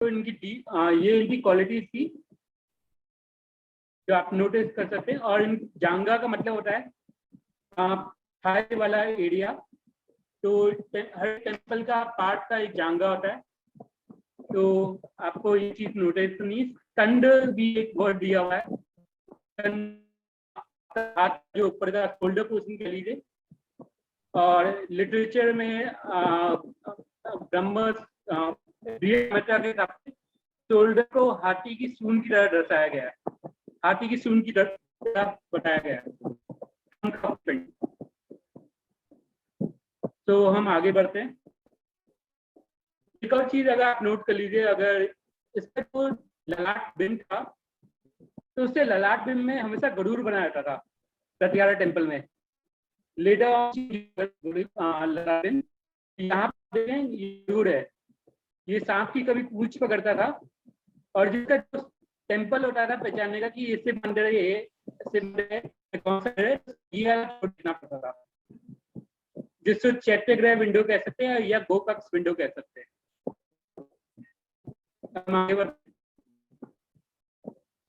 इनकी ये इनकी क्वालिटीज थी जो आप नोटिस कर सकते हैं। और इन जांगा का मतलब होता है थाई वाला एरिया। तो हर टेम्पल का पार्ट का एक जांगा होता है, तो आपको ये चीज नोटिस करनी। कंड भी एक वर्ड दिया हुआ है, हाथ जो ऊपर का शोल्डर पोर्शन कह लीजिए। और लिटरेचर में ब्रह्म के हिसाब से शोल्डर को हाथी की सूंड की तरह दर्शाया गया है, हाथी की सूंड की तरह बताया गया है। तो हम आगे बढ़ते हैं। एक और चीज अगर आप नोट कर लीजिए, अगर इसका जो ललाट बिंब था, तो उससे ललाट बिंब में हमेशा गरुड़ बनाया जाता था प्रत्यारा टेम्पल में। लेटर ललाट बिंब यहाँ पर देखें, ये गरुड़ है, ये सांप की कभी पूंछ पकड़ता था। और जिसका जो टेम्पल होता था पहचानने का कि ये शिव मंदिर है, ये शिव मंदिर है, कौन सा है, ये देखना पड़ता था, जिसको चैत्यग्रह विंडो कह सकते हैं या गोकक्ष विंडो कह सकते हैं।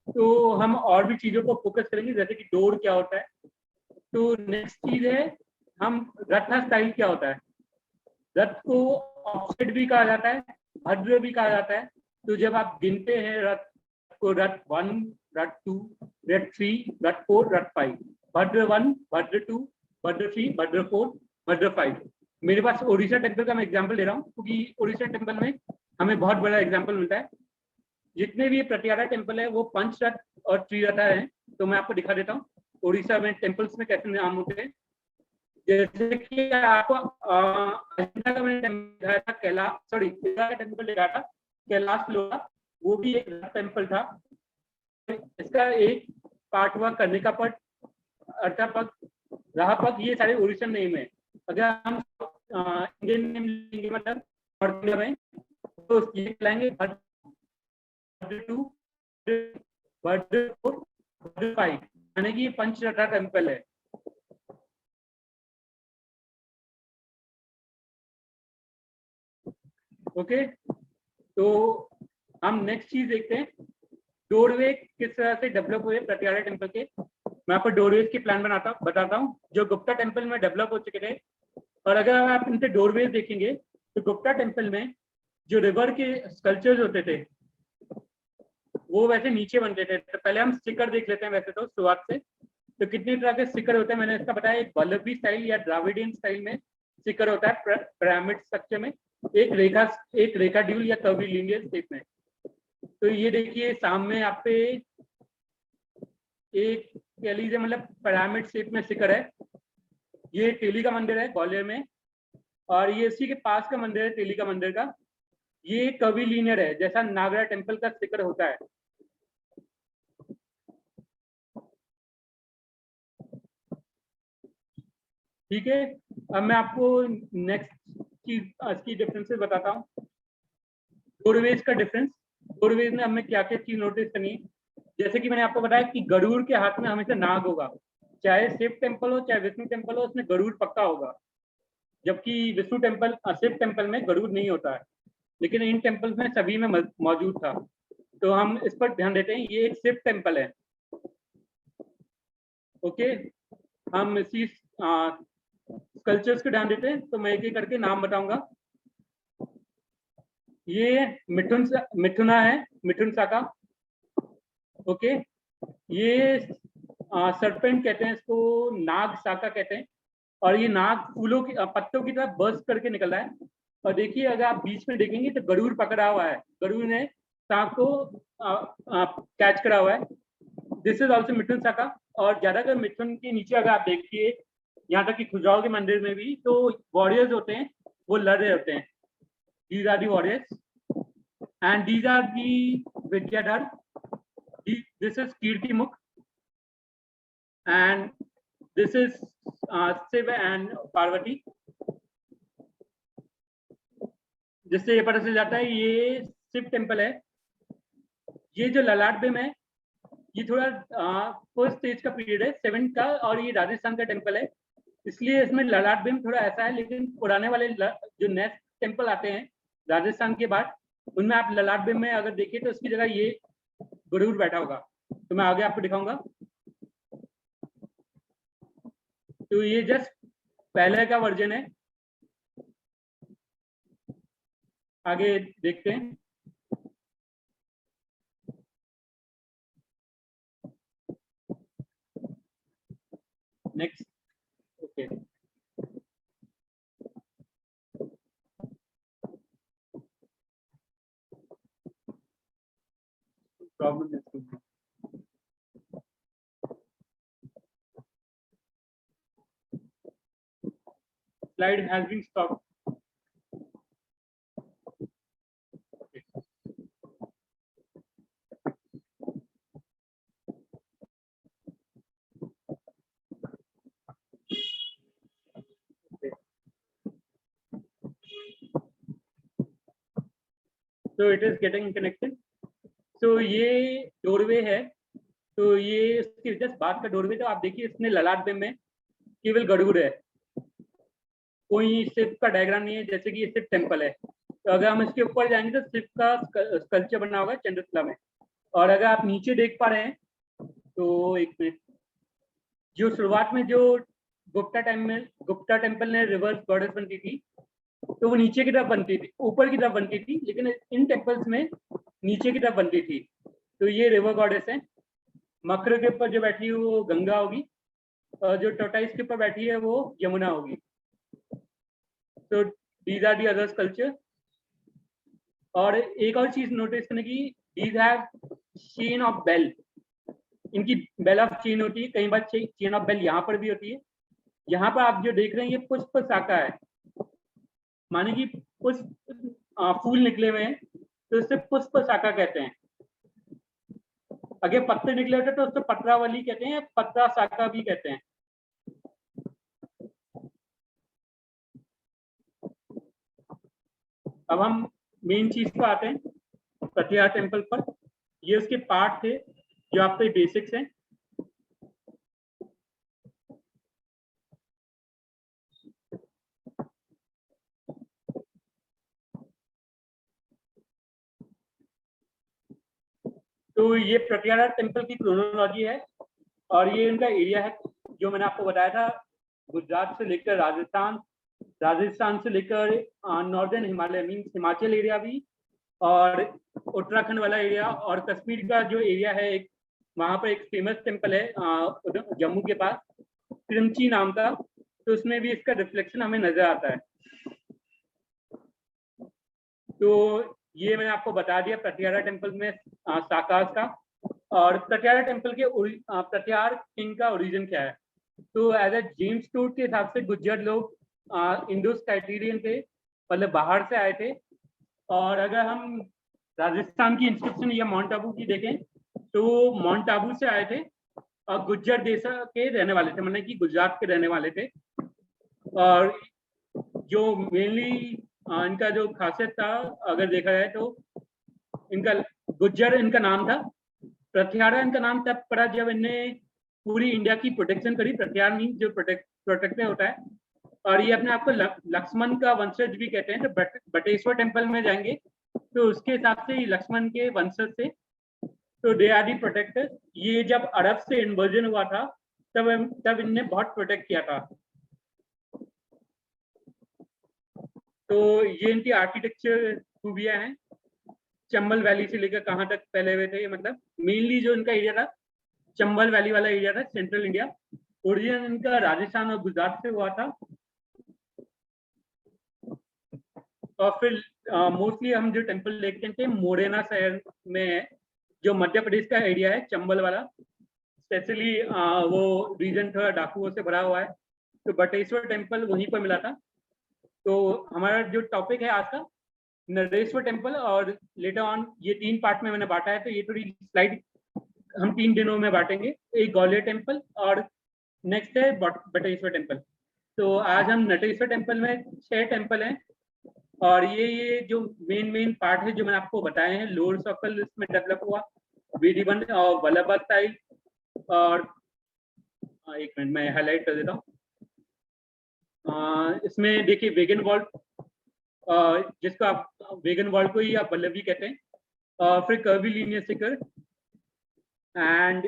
तो हम और भी चीजों को फोकस करेंगे, जैसे कि डोर क्या होता है। तो नेक्स्ट चीज है, हम रथ स्टाइल क्या होता है। रथ को ऑफसेट भी कहा जाता है, भद्र भी कहा जाता है। तो जब आप गिनते हैं रथ को, रथ 1, रथ 2, रथ 3, रथ 4, रथ 5, भद्र 1, भद्र 2, भद्र 3, भद्र 4, भद्र 5। मेरे पास ओडिशा टेम्पल का मैं एग्जाम्पल ले रहा हूँ, क्योंकि ओडिशा टेम्पल में हमें बहुत बड़ा एग्जाम्पल मिलता है। जितने भी प्रत्यारा टेम्पल है वो पंचरथ और त्रिरथा है। तो मैं आपको दिखा देता हूँ ओडिशा में टेम्पल्स में कैसे नाम होते हैं। जैसे कि आपको अहिंसा का मैंने दिखाया था, टेम्पल दिखाया था कैलाश लोहा, वो भी एक टेम्पल था। इसका एक पार्ट हुआ कर्णिका पट, अर्चापट, राहापट, ये सारे ओडिशन नेम है। अगर हम इंडियन नेम लेंगे मतलब नॉर्थ इंडिया में, तो ये लाएंगे भद्र 2, भद्र 4, भद्र 5, यानी कि पंचरथा टेम्पल है। ओके, तो हम नेक्स्ट चीज देखते हैं, डोरवे किस तरह से डेवलप हुए प्रत्यारा टेम्पल के। मैं आपको डोरवेज के प्लान बताता हूँ जो गुप्ता टेम्पल में डेवलप हो चुके थे। और अगर आप इनसे डोरवेज देखेंगे तो गुप्ता टेम्पल में जो रिवर के स्कल्पचर्स होते थे वो वैसे नीचे बनते थे। तो पहले हम स्टिकर देख लेते हैं वैसे तो शुरुआत से। तो कितने तरह के स्टिकर होते हैं मैंने इसका बताया। एक वल्लभी स्टाइल या द्राविडियन स्टाइल में स्टिकर होता है पिरामिड स्ट्रक्चर में, एक रेखा ड्यूल या कर्वीलिनियर शेप में। तो ये देखिए सामने आप पे एक कह लीजिए मतलब पिरामिड शेप में स्टिकर है। ये टेली का मंदिर है ग्वालियर में, और ये इसी के पास का मंदिर है टेली का मंदिर का। ये कर्वीलिनियर है, जैसा नागरा टेम्पल का स्टिकर होता है। ठीक है, अब मैं आपको नेक्स्ट चीज इसकी डिफरेंसेस बताता हूँ। डोरवेज का डिफरेंस, डोरवेज में हमें क्या क्या चीज नोटिस करनी है। जैसे कि मैंने आपको बताया कि गरुड़ के हाथ में हमेशा नाग होगा, चाहे शिव टेम्पल हो चाहे विष्णु टेम्पल हो, उसमें गरुड़ पक्का होगा। जबकि विष्णु टेम्पल, शिव टेम्पल में गरुड़ नहीं होता है, लेकिन इन टेम्पल्स में सभी में मौजूद था। तो हम इस पर ध्यान देते हैं, ये एक शिव टेम्पल है। ओके, हम इसी स्कल्पचर्स को ध्यान देते हैं। तो मैं एक एक करके नाम बताऊंगा। ये मिथुना है, मिथुन शाखा। ओके, ये सरपेंट कहते हैं इसको, नाग शाखा कहते हैं। और ये नाग फूलों की पत्तों की तरह बर्स्ट करके निकल रहा है। और देखिए अगर आप बीच में देखेंगे तो गरुड़ पकड़ा हुआ है, गरुड़ ने सांप को कैच करा हुआ है। दिस इज ऑल्सो मिथुन शाखा। और ज्यादातर मिथुन के नीचे अगर आप देखिए, यहाँ तक कि खजुराहो के मंदिर में भी, तो वॉरियर्स होते हैं, वो लड़ रहे होते हैं। These are the warriors, and these are the Vidyadhar. This is Kirtimukh, and this is Shiv and Parvati. जिससे ये पता चल जाता है ये शिव टेम्पल है। ये जो ललाट बिम है ये थोड़ा फर्स्ट स्टेज का पीरियड है, 7th का, और ये राजस्थान का टेम्पल है, इसलिए इसमें ललाट बिम थोड़ा ऐसा है। लेकिन पुराने वाले जो नेक्स्ट टेम्पल आते हैं राजस्थान के बाद, उनमें आप ललाट बिंब में अगर देखिए तो उसकी जगह ये गरुड़ बैठा होगा। तो मैं आगे आपको दिखाऊंगा। तो ये जस्ट पहले का वर्जन है, आगे देखते हैं। नेक्स्ट। ओके, प्रॉब्लम है। Slide has been stopped. So it is getting connected. So ये डोरवे है। तो ये इसकी जस्ट बात का डोरवे, तो आप देखिए इसमें ललाट बिंब में केवल गरुड़ है, कोई शिव का डायग्राम नहीं है, जैसे कि ये शिव टेम्पल है। तो अगर हम इसके ऊपर जाएंगे तो शिव का स्कल्पचर बना होगा चंद्रशिला में। और अगर आप नीचे देख पा रहे हैं तो एक मिनट, जो शुरुआत में जो गुप्ता टेम्पल ने रिवर्स गॉडेस बनती थी, तो वो नीचे की तरफ बनती थी, ऊपर की तरफ बनती थी, लेकिन इन टेम्पल्स में नीचे की तरफ बनती थी। तो ये रिवर गॉडेस है। मकर के ऊपर जो बैठी है वो गंगा होगी, और जो टोटाइस के ऊपर बैठी है वो यमुना होगी। तो these are the others culture. और एक और चीज नोटिस करने की, these have chain of bell. इनकी बेल ऑफ चेन होती है, कई बार चेन ऑफ बेल यहाँ पर भी होती है। यहाँ पर आप जो देख रहे हैं ये पुष्प शाखा है, माने कि पुष्प फूल निकले हुए हैं, तो इससे पुष्प शाखा कहते हैं। अगर पत्ते निकले होते तो उसको पत्रावली कहते हैं, पत्रा शाखा भी कहते हैं। अब हम मेन चीज पर आते हैं, प्रतिहार टेम्पल पर। ये उसके पार्ट थे जो आपके बेसिक्स हैं। तो ये प्रतिहार टेम्पल की क्रोनोलॉजी है, और ये इनका एरिया है जो मैंने आपको बताया था, गुजरात से लेकर राजस्थान से लेकर northern Himalaya means Himachal area भी, और उत्तराखंड वाला एरिया, और कश्मीर का जो एरिया है, एक वहाँ पर एक फेमस टेम्पल है जम्मू के पास, क्रिमची नाम का। तो उसमें भी इसका रिफ्लेक्शन हमें नजर आता है। तो ये मैंने आपको बता दिया प्रतिहारा टेम्पल में शाकास का, और प्रतिहारा टेम्पल के प्रतिहार किंग का ओरिजिन क्या है। तो एज ए जेम्स टूट के हिसाब से गुज्जर लोग इंडोस टाइटेरियन थे, मतलब बाहर से आए थे। और अगर हम राजस्थान की इंस्क्रिप्शन या माउंट आबू की देखें तो माउंट आबू से आए थे, और गुज्जर देश के रहने वाले थे, मतलब कि गुजरात के रहने वाले थे। और जो मेनली इनका जो खासियत था, अगर देखा जाए तो इनका गुज्जर इनका नाम था। प्रत्याहारा इनका नाम तब पड़ा जब इनने पूरी इंडिया की प्रोटेक्शन करी। प्रत्याहार मीन जो प्रोटेक्टर होता है, और ये अपने आप को लक्ष्मण का वंशज भी कहते हैं। तो बटेश्वर टेम्पल में जाएंगे तो उसके हिसाब से लक्ष्मण के वंशज से, तो दे आर दी प्रोटेक्टर। ये जब अरब से इन्वर्जन हुआ था तब इनने बहुत प्रोटेक्ट किया था। तो ये इनकी आर्किटेक्चर खूबियां हैं। चंबल वैली से लेकर कहाँ तक फैले हुए थे, मतलब मेनली जो इनका एरिया था चंबल वैली वाला एरिया था, सेंट्रल इंडिया। ओरिजिन इनका राजस्थान और गुजरात से हुआ था। और फिर मोस्टली हम जो टेम्पल देखते हैं मोरेना शहर में है, जो मध्य प्रदेश का एरिया है, चंबल वाला। स्पेशली वो रीजन थोड़ा डाकुओं से भरा हुआ है। तो बटेश्वर टेम्पल वहीं पर मिला था। तो हमारा जो टॉपिक है आज का नरेश्वर टेम्पल, और लेटर ऑन ये 3 पार्ट में मैंने बांटा है। तो ये थोड़ी स्लाइड हम 3 दिनों में बांटेंगे, एक ग्वालियर टेम्पल और नेक्स्ट है बटेश्वर टेम्पल। तो आज हम नटेश्वर टेम्पल में 6 टेम्पल हैं, और ये जो मेन पार्ट है जो मैंने आपको बताए हैं, लोअर सर्कल इसमें डेवलप हुआ, वेदीवन और वल्लभा स्टाइल। और एक मिनट मैं हाईलाइट कर देता हूँ। इसमें देखिए वेगन वॉल जिसको आप वेगन वॉल को ही आप बल्लभी कहते हैं। फिर कर्वीलिनियर सिकर, एंड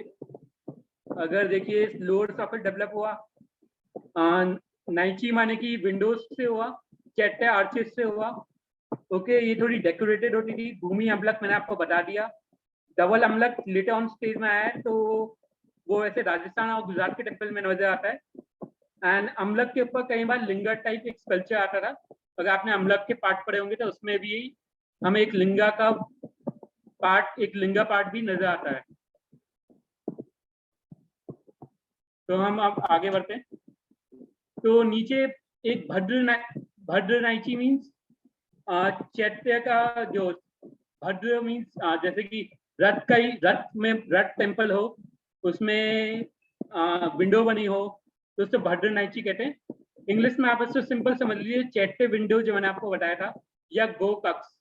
अगर देखिए लोअर सॉकेट डेवलप हुआ, नाइची माने की विंडोज से हुआ, चैटे आर्चेस से हुआ। ओके, ये थोड़ी डेकोरेटेड होती थी। भूमि अम्लक मैंने आपको बता दिया। डबल अम्लक लेटर ऑन स्टेज में आया है, तो वो ऐसे राजस्थान और गुजरात के टेम्पल में नजर आता है। एंड अम्लक के ऊपर कई बार लिंगा टाइप एक स्कल्पचर आता था। अगर आपने अम्लक के पार्ट पढ़े होंगे तो उसमें भी हमें एक लिंगा का पार्ट, एक लिंगा पार्ट भी नजर आता है। तो हम अब आगे बढ़ते हैं। तो नीचे एक भद्र नाइची मीन्स चैत्य का जो भद्र मीन्स जैसे कि रथ में रथ टेम्पल हो, उसमें विंडो बनी हो, तो उसको भद्र नाइची कहते हैं। इंग्लिश में आप इसको सिंपल समझ लीजिए चैत्य विंडो जो मैंने आपको बताया था, या गो कक्स।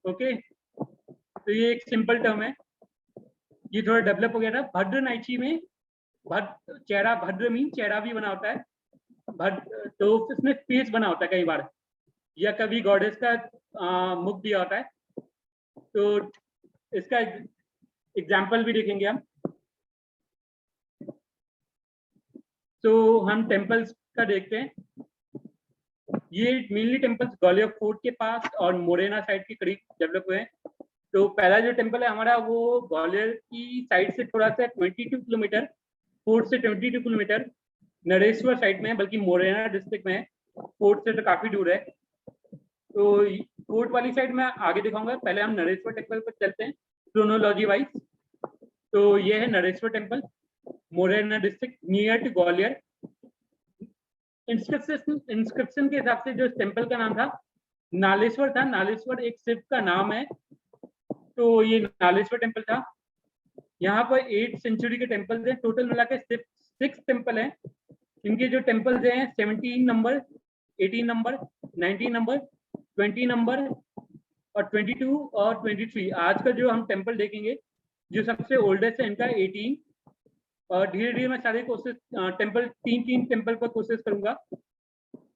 ओके, तो ये एक सिंपल टर्म है, ये थोड़ा डेवलप हो गया था। भद्र नाइची में चेहरा भद्र मीन चेहरा भी बना होता है, भद्र तो इसमें फेस बना होता है कई बार, या कभी गॉडेस का मुख दिया होता है। तो इसका एग्जाम्पल भी देखेंगे हम। तो हम टेम्पल्स का देखते हैं। ये मेनली टेम्पल्स ग्वालियर फोर्ट के पास और मोरेना साइड के करीब डेवलप हुए हैं। तो पहला जो टेम्पल है हमारा वो ग्वालियर की साइड से थोड़ा सा 22 किलोमीटर, फोर्ट से 22 किलोमीटर नरेश्वर साइड में है, बल्कि मोरेना डिस्ट्रिक्ट में है, फोर्ट से तो काफी दूर है। तो फोर्ट वाली साइड में आगे दिखाऊंगा, पहले हम नरेश्वर टेम्पल पर चलते हैं क्रोनोलॉजी वाइज। तो ये है Nareshwar temple, Morena district near to Gwalior. Inscription के हिसाब से जो टेम्पल का नाम था नालेश्वर था। नालेश्वर एक शिव का नाम है, तो ये नालेश्वर टेम्पल था। यहाँ पर 8th सेंचुरी के टेम्पल्स हैं, टोटल मिला के 6 टेम्पल हैं। इनके जो टेम्पल्स हैं 17 नंबर, 18 नंबर, 19 नंबर, 20 नंबर और 22 और 23। आज का जो हम टेम्पल देखेंगे जो सबसे ओल्डेस्ट है इनका 18। और धीरे धीरे मैं सारे कोर्सेज टेम्पल तीन टेम्पल पर कोशिश करूंगा,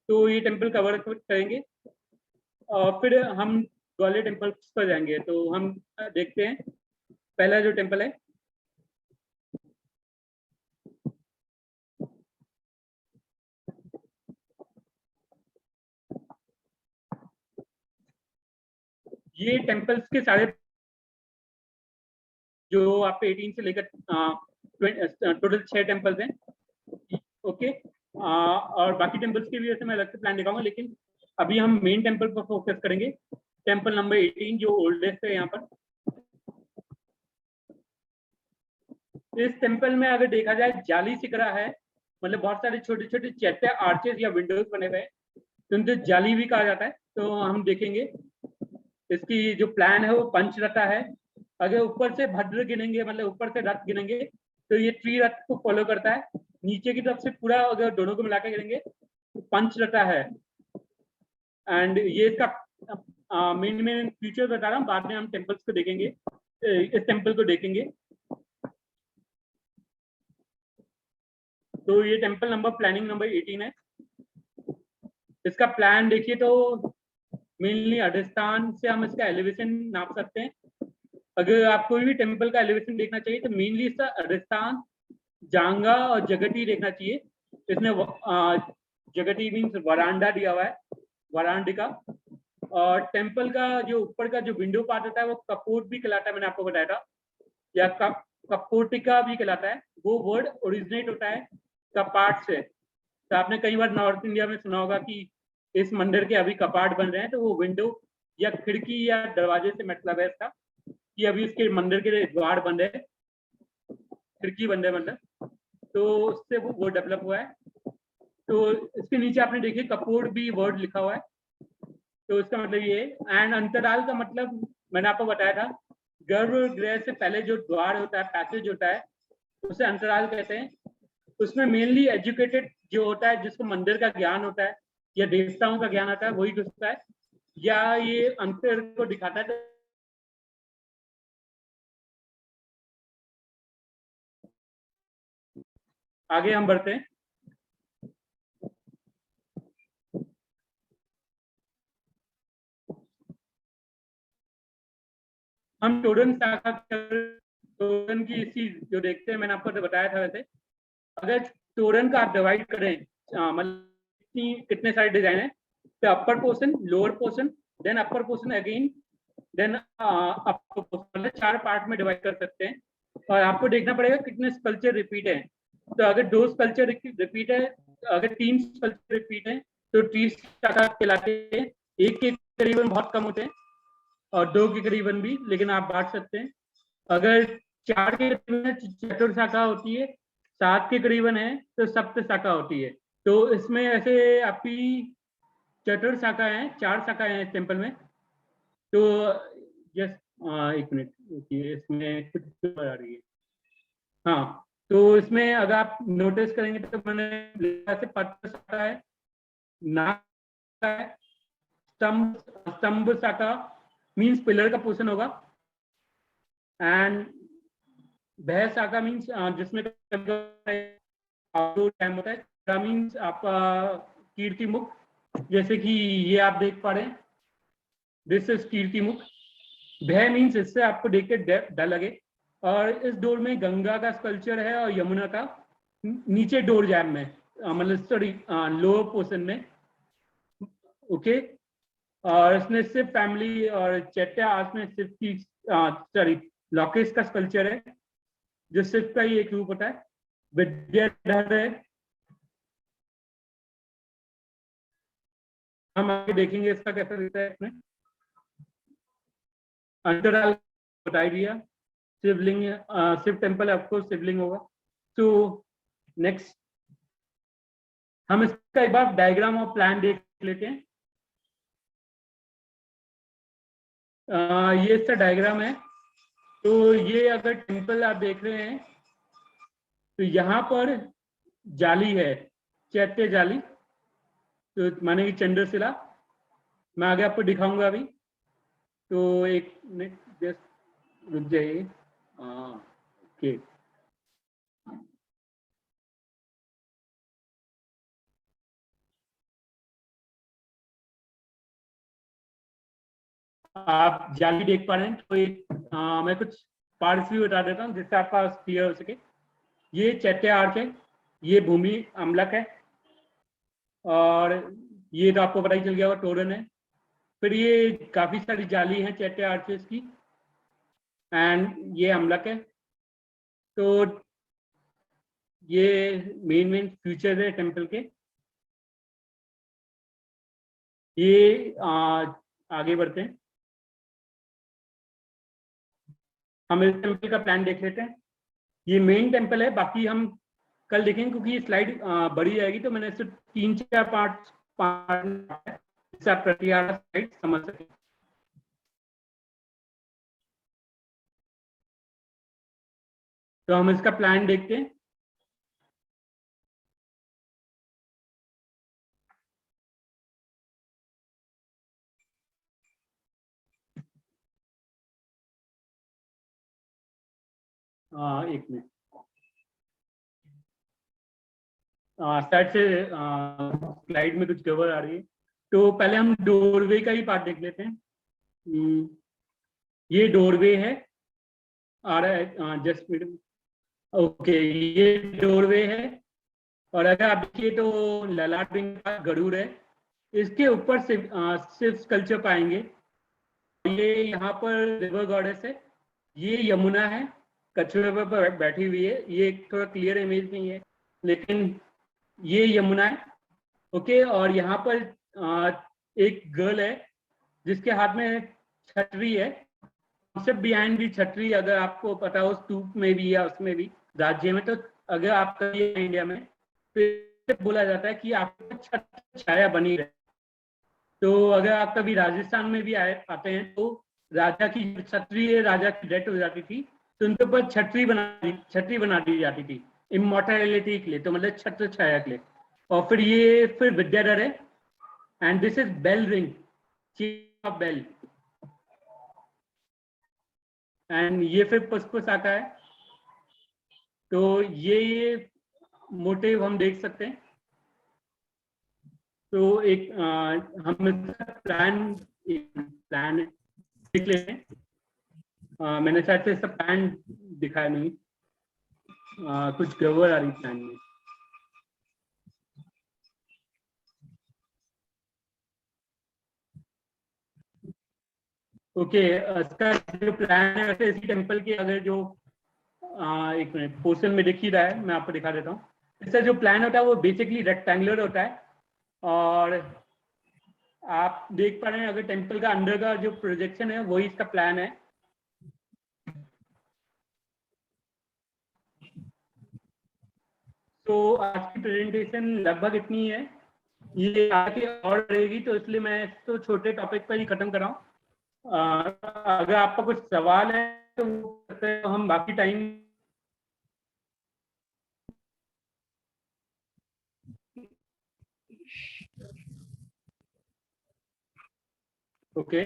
तो ये टेम्पल कवर करेंगे और फिर हम ग्वालियर टेम्पल पर जाएंगे। तो हम देखते हैं पहला जो टेम्पल है, ये टेम्पल्स के सारे जो आपके 18 से लेकर टोटल 6 टेम्पल्स हैं। ओके, और बाकी टेम्पल्स के भी वैसे मैं अलग से प्लान दिखाऊंगा, लेकिन अभी हम मेन टेम्पल पर फोकस करेंगे। टेम्पल नंबर 18 जो ओल्डेस्ट है यहाँ पर। इस टेम्पल में अगर देखा जाए जाली सिकरा है, मतलब बहुत सारे छोटे छोटे चैत्य आर्चेस या विंडोज बने हुए हैं, तो उनको जाली भी कहा जाता है। तो हम देखेंगे इसकी जो प्लान है वो पंचरथा है। अगर ऊपर से भद्र गिनेंगे, मतलब ऊपर से रथ गिनेंगे, तो ये त्रिरथ को फॉलो करता है। नीचे की तरफ से पूरा अगर दोनों को मिलाकर गिनेंगे तो पंचरथा है। एंड ये इसका मेन फीचर बता रहा हूँ, बाद में हम टेम्पल्स को देखेंगे, इस टेम्पल को देखेंगे। तो ये टेम्पल नंबर प्लानिंग नंबर 18 है। इसका प्लान देखिए तो मेनली अधिष्ठान से हम इसका एलिवेशन नाप सकते हैं। अगर आप कोई भी टेम्पल का एलिवेशन देखना चाहिए तो मेनली इसका अधिष्ठान, जांगा और जगती देखना चाहिए। इसमें जगती मीन्स वरांडा दिया हुआ है, वरांडिका। और टेम्पल का जो ऊपर का जो विंडो पार्ट होता है वो कपोट भी कहलाता है, मैंने आपको बताया था, या कपोटिका भी कहलाता है। वो वर्ड ओरिजिनेट होता है कपाट से। तो आपने कई बार नॉर्थ इंडिया में सुना होगा कि इस मंदिर के अभी कपाट बन रहे हैं, तो वो विंडो या खिड़की या दरवाजे से मतलब है इसका, कि अभी इसके मंदिर के द्वार बन रहे हैं, खिड़की बन रहे हैं मतलब। तो उससे वो डेवलप हुआ है। तो इसके नीचे आपने देखिए कपूर भी वर्ड लिखा हुआ है, तो इसका मतलब ये। एंड अंतराल का मतलब मैंने आपको बताया था, गर्भगृह से पहले जो द्वार होता है, पैसेज होता है, उसे अंतराल कहते हैं। उसमें मेनली एजुकेटेड जो होता है, जिसको मंदिर का ज्ञान होता है या देवताओं का ज्ञान आता है, वही घुसता है, या ये अंतर को दिखाता है। आगे हम बढ़ते हैं। हम टोरन शाखा टोरन की चीज जो देखते हैं, मैंने आपको बताया था वैसे, अगर टोरन का आप डिवाइड करें, मतलब कितने सारे डिजाइन है, तो upper portion, lower portion, then upper portion again, then upper portion, 4 part में डिवाइड कर सकते हैं। और आपको देखना पड़ेगा कितने स्कल्पचर रिपीट है। तो अगर 2 स्कल्पचर रिपीट है, अगर 3 स्कल्पचर रिपीट है तो ट्री शाखा कहलाते हैं। 1 के करीबन बहुत कम होते हैं और 2 के करीबन भी, लेकिन आप बांट सकते हैं। अगर 4 के करीबन चतुर शाखा होती है, 7 के करीबन है तो सप्त शाखा होती है। तो इसमें ऐसे आपकी चतुर शाखा है, 4 शाखा है टेम्पल में। तो जस्ट 1 मिनट, इसमें कुछ आ रही है। हाँ, तो इसमें अगर आप नोटिस करेंगे तो मैंने लिखा से पत्र शाखा है, नाक है, स्तंभ स्तंभ शाखा मीन्स पिलर का पोर्शन होगा, एंड भय शाखा मीन्स जिसमें आउटडोर टाइम होता है, मीन्स आपका कीर्ति मुख, जैसे कि ये आप देख पा रहे हैं, दिस इज कीर्ति मुख। भय मीन्स इससे आपको देख के डर लगे। और इस डोर में गंगा का स्कल्पचर है और यमुना का नीचे डोर जैम में, मतलब सॉरी लोअर पोर्शन में। ओके, और इसमें सिर्फ फैमिली और चैत्या आर्ट में सिर्फ की सॉरी लॉकेश का स्कल्पचर है, जो सिर्फ का ही एक रूप होता है। विद्याधर है, हम आगे देखेंगे इसका कैसा दिखता है। इसमें अंतराल बताई दिया, शिवलिंग, शिव टेम्पल है, ऑफकोर्स शिवलिंग होगा। तो नेक्स्ट हम इसका एक बार डायग्राम और प्लान देख लेते हैं। ये इसका डायग्राम है। तो ये अगर टेम्पल आप देख रहे हैं तो यहाँ पर जाली है, चैत्य जाली, तो माने कि चंद्रशिला। मैं आगे आपको दिखाऊंगा अभी। तो एक मिनट जस्ट रुक जाइए। ओके, आप जाली देख पा रहे हैं। तो एक मैं कुछ पार्ट्स भी बता देता हूँ जिससे आपका क्लियर हो सके। ये चैत्य आर्क है, ये भूमि अमलक है, और ये तो आपको पता ही चल गया होगा टोरन है। फिर ये काफी सारी जाली हैं चैत्य आर्चेस की, एंड ये अमलक है। तो ये मेन फीचर है टेम्पल के। ये आगे बढ़ते हैं, हम इस टेम्पल का प्लान देख लेते हैं। ये मेन टेम्पल है, बाकी हम कल देखेंगे क्योंकि ये स्लाइड बड़ी जाएगी, तो मैंने सिर्फ 3-4 पार्ट जिससे आप प्रति स्लाइड समझ सकें। तो हम इसका प्लान देखते हैं। एक मिनट, साइड से स्लाइड में कुछ गड़बड़ आ रही है। तो पहले हम डोरवे का ही पार्ट देख लेते हैं। ये डोरवे है, आ रहा है जस्ट मिनट। ओके, ये डोरवे है, और अगर आप देखिए तो ललाट रिंग का गरुड़ है। इसके ऊपर सिर्फ स्कल्पचर पाएंगे। ये यहाँ पर रिवर गॉडेस है, ये यमुना है, कछुए पर बैठी हुई है। ये थोड़ा क्लियर इमेज नहीं है, लेकिन ये यमुना है। ओके, और यहाँ पर एक गर्ल है जिसके हाथ में छतरी है। कॉन्सेप्ट बिहाइंड दी छतरी, अगर आपको पता हो स्तूप में भी या उसमें भी राज्य में, तो अगर आप करिए इंडिया में तो बोला जाता है कि आपको छत छाया बनी रहे। तो अगर आप कभी राजस्थान में भी आते हैं तो राजा की छतरी, राजा की डेथ हो जाती थी तो उनके ऊपर छतरी बना दी जाती थी इमोर्टैलिटी के लिए, तो मतलब छत्र छाया के लिए। और फिर विद्याधर है, and this is bell ring, chief of bell, and ये फिर पुष्प शाखा है। तो ये मोटिव हम देख सकते हैं। तो एक हम प्लान देख लेते हैं। मैंने शायद से सब प्लान दिखाया नहीं, कुछ गड़बड़ आ रही प्लान में। ओके, इसका जो प्लान है वैसे इसी टेम्पल के अगर जो एक मिनट पोर्शन में दिख ही रहा है, मैं आपको दिखा देता हूँ। इसका जो प्लान होता है वो बेसिकली रेक्टेंगुलर होता है, और आप देख पा रहे हैं अगर टेम्पल का अंदर का जो प्रोजेक्शन है वही इसका प्लान है। तो आज की प्रेजेंटेशन लगभग इतनी है, ये आगे और रहेगी, तो इसलिए मैं इसको छोटे टॉपिक पर ही खत्म कर रहा हूँ। अगर आपका कुछ सवाल है तो हम बाकी टाइम ओके।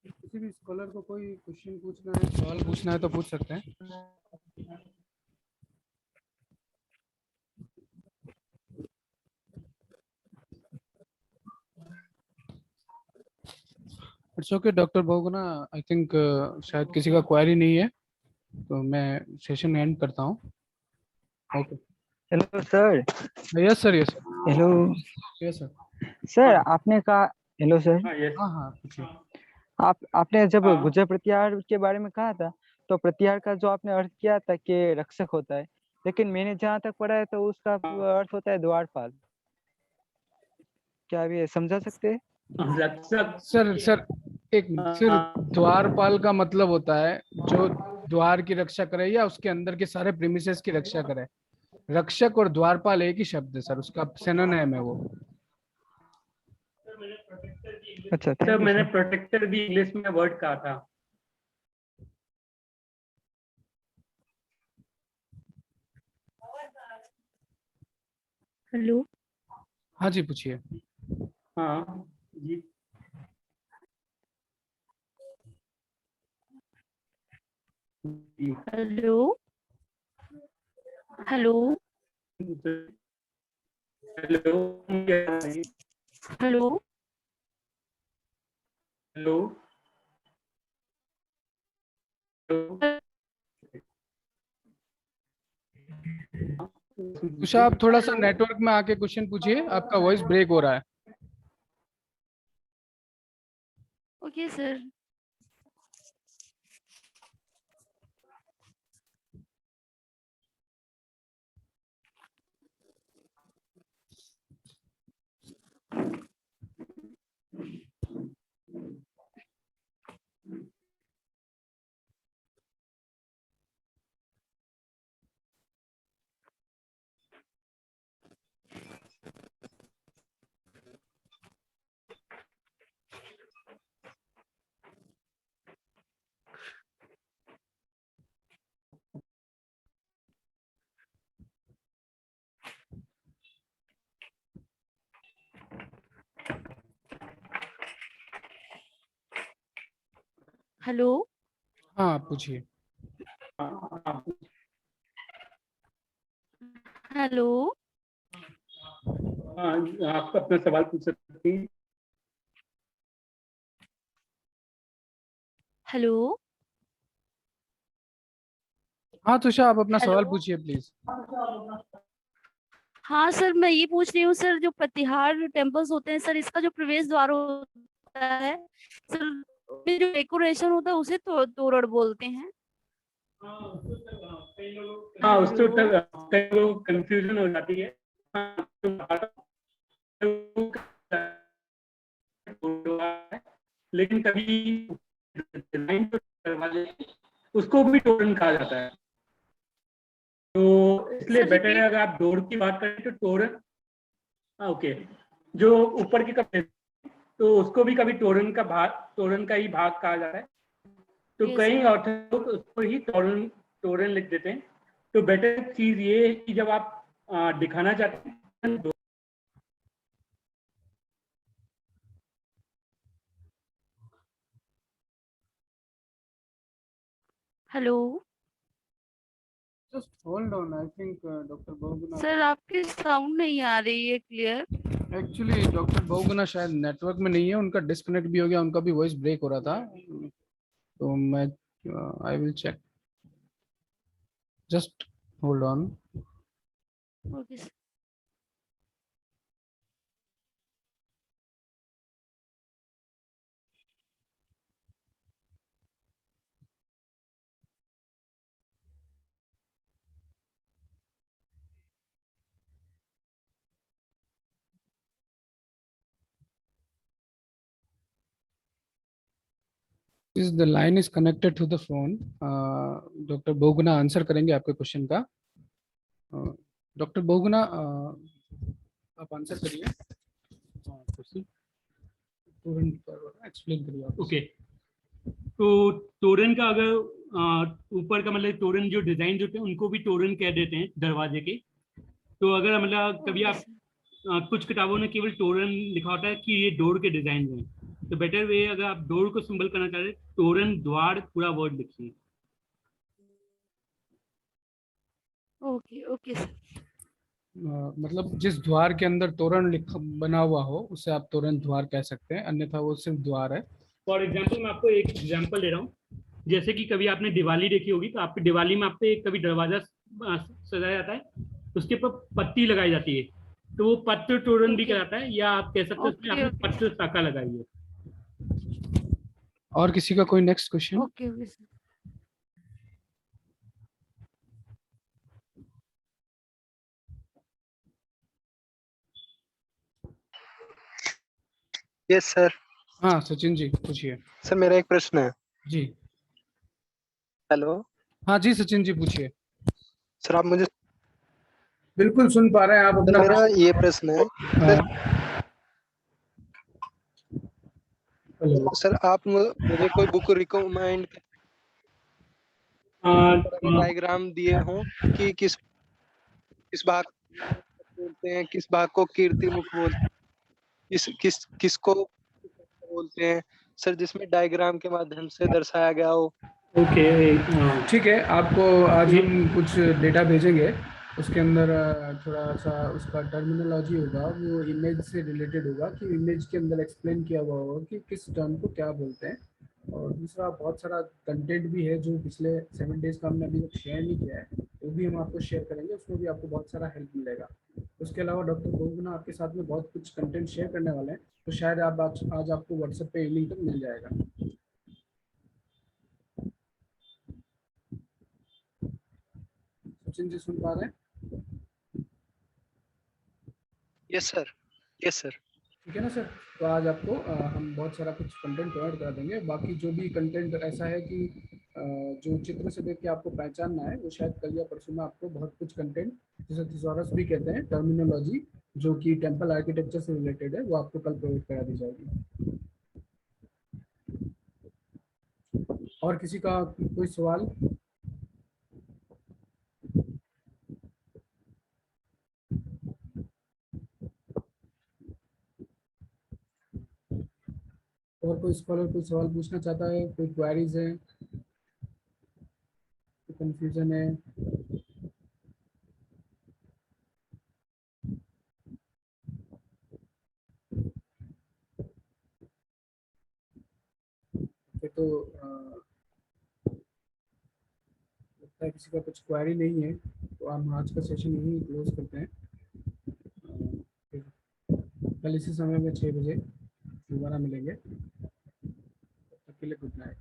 किसी भी स्कॉलर को कोई क्वेश्चन पूछना है, सवाल पूछना है तो पूछ सकते हैं। It's okay doctor Bahuguna, I think शायद किसी का क्वेरी नहीं है, तो मैं सेशन एंड करता हूँ। Okay, hello sir. Yes sir, yes hello yes sir. Sir, आपने कहा हेलो सर। हाँ यस हाँ हाँ पूछिए। आपने जब हाँ गुर्जर प्रत्याहार के बारे में कहा था, तो प्रत्याहार का जो आपने अर्थ किया था कि रक्षक होता है, लेकिन मैंने जहाँ तक पढ़ा है तो उसका अर्थ होता है द्वारपाल। क्या आप ये समझा सकते हैं? रक्षक सर सर एक मिनट सर, द्वारपाल का मतलब होता है जो द्वार की रक्षा करे या उसके अंदर के सारे प्रीमिसेस की रक्षा करे। रक्षक और द्वारपाल एक ही शब्द है सर, उसका सिनोनिम है वो। अच्छा, सर थैंक यू मैंने सर। प्रोटेक्टर भी इंग्लिश में वर्ड कहा था। हेलो। हाँ जी पूछिए। हाँ जी। जी। Hello. Hello. Hello. Hello. Hello. Tushar आप थोड़ा सा नेटवर्क में आके क्वेश्चन पूछिए, आपका वॉइस ब्रेक हो रहा है। Okay sir. हेलो। हाँ आप पूछिए। हेलो। हाँ, आप अपना सवाल पूछ सकती हैं। हेलो। हाँ तुषार आप अपना हेलो। सवाल पूछिए प्लीज। हाँ सर, मैं ये पूछ रही हूँ सर, जो प्रतिहार टेम्पल्स होते हैं सर, इसका जो प्रवेश द्वार होता है सर, में जो डेकोरेशन होता है उसे तोरण बोलते हैं। हाँ, उससे हेलो। कई लोग कंफ्यूजन हो जाती है। हाँ, लेकिन कभी डिजाइन करवा ले, उसको भी तोरण कहा जाता है। तो इसलिए सर बेटर है रिपीट। अगर आप डोर की बात करें तो तोरण। ओके, जो ऊपर की कपड़े तो उसको भी कभी तोरण का ही भाग कहा जाता है। तो ओके कई सर। ऑथर लोग उसको ही तोरण तोरण लिख देते हैं। तो बेटर चीज ये है कि जब आप दिखाना चाहते हैं hello Just hold on. I think Dr. Bahuguna. Sir, आपकी साउंड नहीं आ रही है क्लियर। एक्चुअली डॉक्टर बहुगुना शायद नेटवर्क में नहीं है, उनका डिस्कनेक्ट भी हो गया, उनका भी वॉइस ब्रेक हो रहा था। तो मैं I will check, just hold on. Okay sir. Is the line is connected to the phone. Doctor Bahuguna answer करेंगे आपके क्वेश्चन का। डॉक्टर बहुगुना आप आंसर करिए। एक्सप्लेन करिए आप। ओके, तो तोरण का अगर ऊपर का मतलब तोरण जो डिजाइन जो होते हैं उनको भी तोरण कह देते हैं दरवाजे के। तो अगर मतलब कभी आप कुछ किताबों में केवल तोरण लिखा होता है कि ये डोर के डिजाइन हैं, तो बेटर वे अगर आप डोर को सिंबल करना चाह रहे हैं, तोरण द्वार पूरा वर्ड लिखिए। Okay okay sir. मतलब जिस द्वार के अंदर तोरण लिखा बना हुआ हो उसे आप तोरण द्वार कह सकते हैं, अन्यथा वो सिर्फ द्वार है। फॉर एग्जाम्पल मैं आपको एक एग्जाम्पल दे रहा हूँ। जैसे कि कभी आपने दिवाली देखी होगी, तो आपकी दिवाली में आप पे कभी दरवाजा सजाया जाता है, उसके ऊपर पत्ती लगाई जाती है, तो वो पत्र तोरण भी कहलाता है, या आप कह सकते हो उसमें आपने पत्र शाखा लगाई है। और किसी का कोई next question? Okay okay sir. Yes sir. हाँ सचिन जी पूछिए। सर मेरा एक प्रश्न है। जी हेलो। हाँ जी सचिन जी पूछिए। सर आप मुझे बिल्कुल सुन पा रहे हैं आप सर अपना। मेरा ये प्रश्न है सर, हेलो। सर आप मुझे कोई बुक रिकमेंड डायग्राम दिए हो कि किस किस भाग बोलते हैं, किस भाग को कीर्ति मुख बोलते हैं, किसको बोलते हैं सर, जिसमें डायग्राम के माध्यम से दर्शाया गया हो। ओके, ठीक है, आपको आज हम कुछ डेटा भेजेंगे, उसके अंदर थोड़ा सा उसका टर्मिनोलॉजी होगा, वो इमेज से रिलेटेड होगा कि इमेज के अंदर एक्सप्लेन किया हुआ होगा कि किस टर्म को क्या बोलते हैं। और दूसरा बहुत सारा कंटेंट भी है जो पिछले 7 डेज का हमने अभी तक शेयर नहीं किया है, वो भी हम आपको शेयर करेंगे, उसमें भी आपको बहुत सारा हेल्प मिलेगा। उसके अलावा डॉक्टर बहुगुना आपके साथ में बहुत कुछ कंटेंट शेयर करने वाले हैं, तो शायद आप आज आपको व्हाट्सएप पे लिंक तक मिल जाएगा। सचिन जी सुन पा रहे हैं? Yes sir, yes sir. ठीक है ना सर। तो आज आपको हम बहुत सारा कुछ कंटेंट प्रोवाइड करा देंगे। बाकी जो भी कंटेंट ऐसा है कि जो चित्र से देख के आपको पहचानना है, वो शायद कल या परसों में आपको बहुत कुछ कंटेंट, जिसे थिसॉरस भी कहते हैं, टर्मिनोलॉजी जो कि टेम्पल आर्किटेक्चर से रिलेटेड है, वो आपको कल प्रोवाइड करा दी जाएगी। और किसी का कोई सवाल? और कोई स्कॉलर कोई सवाल पूछना चाहता है, कोई क्वेरीज है, कोई कंफ्यूजन है? तो लगता है किसी का कुछ क्वेरी नहीं है, तो हम आज का सेशन यहीं क्लोज करते हैं। फिर कल इसी समय में 6 बजे दोबारा मिलेंगे। तब तक के लिए गुड नाइट।